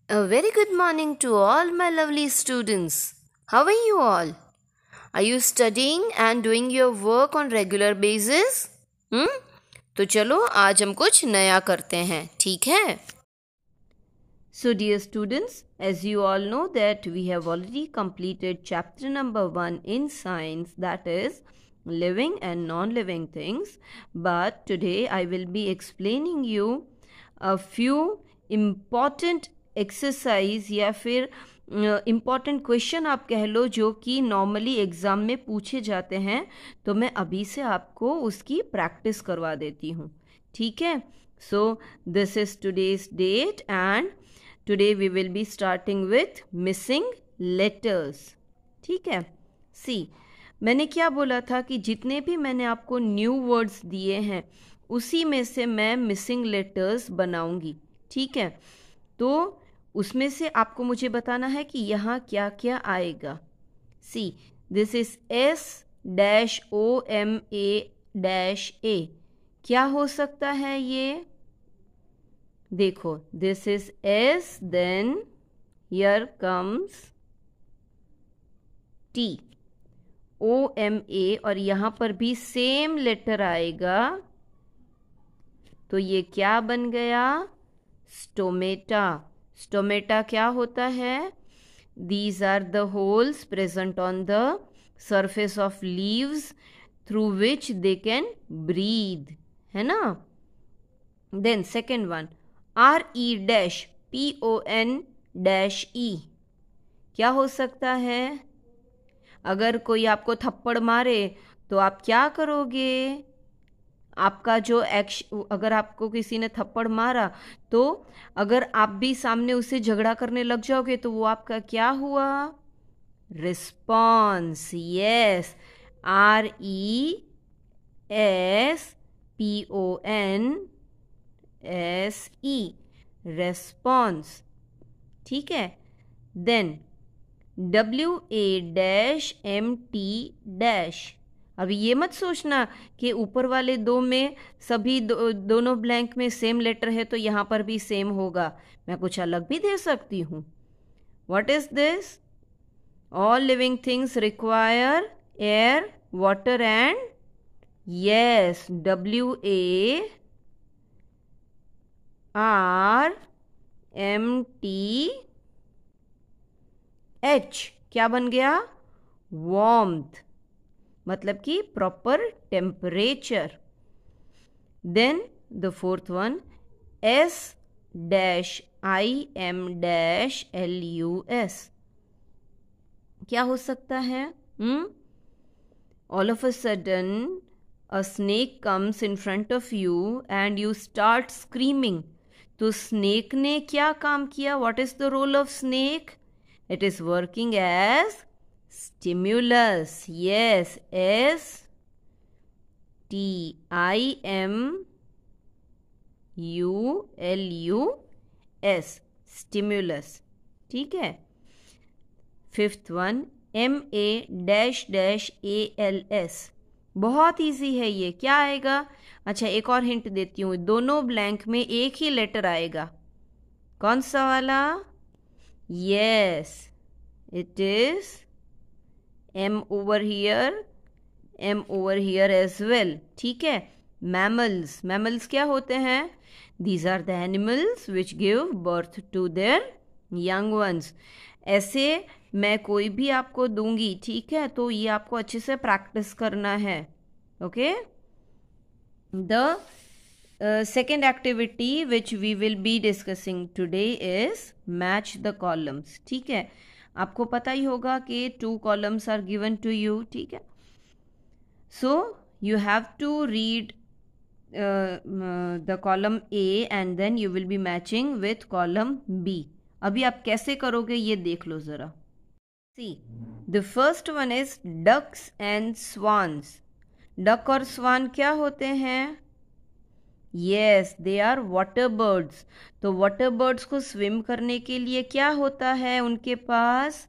A very good morning to all my lovely students. How are you all? Are you studying and doing your work on regular basis? Hmm? तो चलो आज हम कुछ नया करते हैं, ठीक है? So dear students, as you all know that we have already completed chapter number 1 in science, that is living and non-living things. But today I will be explaining you a few important exercise या फिर important question आप कह लो जो कि normally exam में पूछे जाते हैं, तो मैं अभी से आपको उसकी प्रैक्टिस करवा देती हूँ, ठीक है? So this is today's date and today we will be starting with missing letters, ठीक है? सी, मैंने क्या बोला था कि जितने भी मैंने आपको न्यू वर्ड्स दिए हैं उसी में से मैं मिसिंग लेटर्स बनाऊंगी, ठीक है? तो उसमें से आपको मुझे बताना है कि यहाँ क्या क्या आएगा. See, this is S-OMA-A. क्या हो सकता है ये? देखो, this is S, then here comes T, OMA, और यहाँ पर भी सेम लेटर आएगा, तो ये क्या बन गया? स्टोमेटा. स्टोमेटा क्या होता है? These are the holes present on the surface of leaves through which they can breathe, है ना? Then second one, RE-PON-E. क्या हो सकता है? अगर कोई आपको थप्पड़ मारे तो आप क्या करोगे? आपका जो अगर आपको किसी ने थप्पड़ मारा तो अगर आप भी सामने उससे झगड़ा करने लग जाओगे तो वो आपका क्या हुआ? रिस्पॉन्स. यस, RESPONSE, रेस्पॉन्स, ठीक है? Then WA-MT-. अभी ये मत सोचना कि ऊपर वाले दो में सभी दोनों ब्लैंक में सेम लेटर है तो यहाँ पर भी सेम होगा. मैं कुछ अलग भी दे सकती हूँ. What is this? All living things require air, water and, yes, WARMTH. क्या बन गया? वार्मथ, मतलब कि proper temperature. Then the fourth one, S-IM-LUS. क्या हो सकता है? All of a sudden a snake comes in front of you and you start screaming. तो स्नेक ने क्या काम किया? What is the role of snake? It is working as stimulus. Yes, STIMULUS, stimulus, ठीक है? Fifth one, MA-ALS. बहुत easy है ये. क्या आएगा? अच्छा, एक और हिंट देती हूँ. दोनों ब्लैंक में एक ही लेटर आएगा. कौन सा वाला? Yes, it is M over here, M over here as well, ठीक है? मैमल्स. मैमल्स क्या होते हैं? These are the animals which give birth to their young ones. ऐसे मैं कोई भी आपको दूंगी, ठीक है? तो ये आपको अच्छे से प्रैक्टिस करना है, okay? The second activity which we will be discussing today is match the columns, ठीक है? आपको पता ही होगा कि 2 columns are given to you, ठीक है? So you have to read the column A and then you will be matching with column B. अभी आप कैसे करोगे ये देख लो ज़रा. See, the first one is ducks and swans. Duck और स्वान क्या होते हैं? Yes, they are water birds. तो वाटर बर्ड्स को स्विम करने के लिए क्या होता है उनके पास?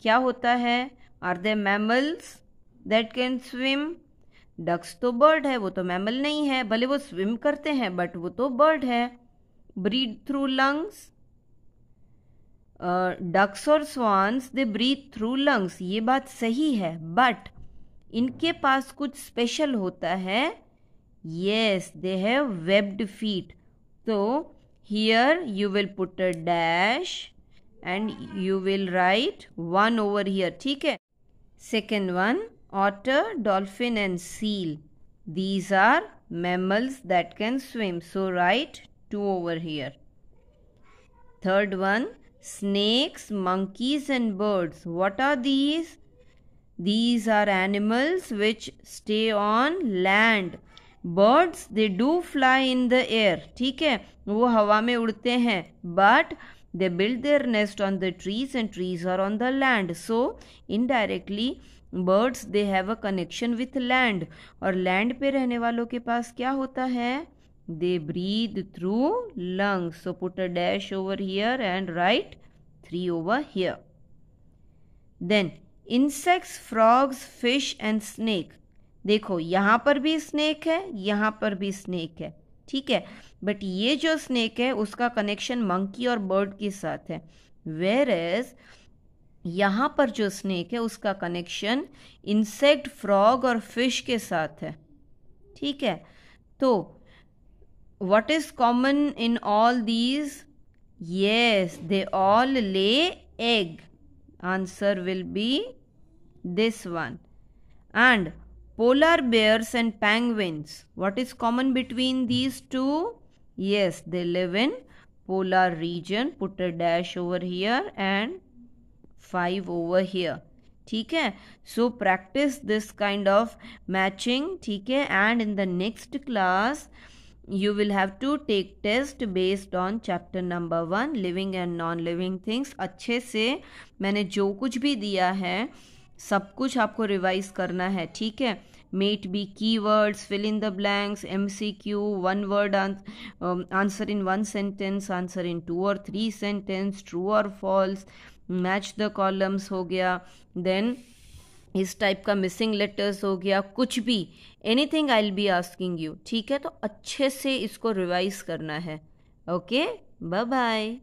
क्या होता है? Are they mammals that can swim? Ducks तो बर्ड है, वो तो मैमल नहीं है. भले वो स्विम करते हैं बट वो तो बर्ड है. Breathe through lungs. डक्स और swans they breathe through lungs, ये बात सही है, बट इनके पास कुछ स्पेशल होता है. Yes, they have webbed feet. तो here you will put a dash and you will write 1 over here. ठीक है. Second one, otter, dolphin and seal. These are mammals that can swim. So write 2 over here. Third one, snakes, monkeys and birds. What are these? These are animals which stay on land. Birds, they do fly in the air. ठीक है, वो हवा में उड़ते हैं, but they build their nest on the trees and trees are on the land. So indirectly birds they have a connection with land. और land पे रहने वालों के पास क्या होता है? They breathe through lungs. So put a dash over here and write 3 over here. Then insects, frogs, fish and snake. देखो यहाँ पर भी स्नेक है, यहाँ पर भी स्नेक है. ठीक है, बट ये जो स्नेक है उसका कनेक्शन मंकी और बर्ड के साथ है, वेयर एज यहाँ पर जो स्नेक है उसका कनेक्शन इंसेक्ट, फ्रॉग और फिश के साथ है. ठीक है, तो what is common in all these? Yes, they all ले egg. Answer will be this one. And polar bears and penguins, what is common between these two? Yes, they live in polar region. Put a dash over here and 5 over here. ठीक है, so practice this kind of matching. ठीक है, and in the next class you will have to take test based on chapter number 1 living and non living things. अच्छे से मैंने जो कुछ भी दिया है सब कुछ आपको रिवाइज करना है. ठीक है, might be keywords, fill in the blanks, MCQ, 1 word answer in 1 sentence, answer in 2 or 3 sentence, true और फॉल्स, मैच द कॉलम्स हो गया, देन इस टाइप का मिसिंग लेटर्स हो गया, कुछ भी, anything I will be asking you. ठीक है, तो अच्छे से इसको रिवाइज करना है. Okay, bye bye.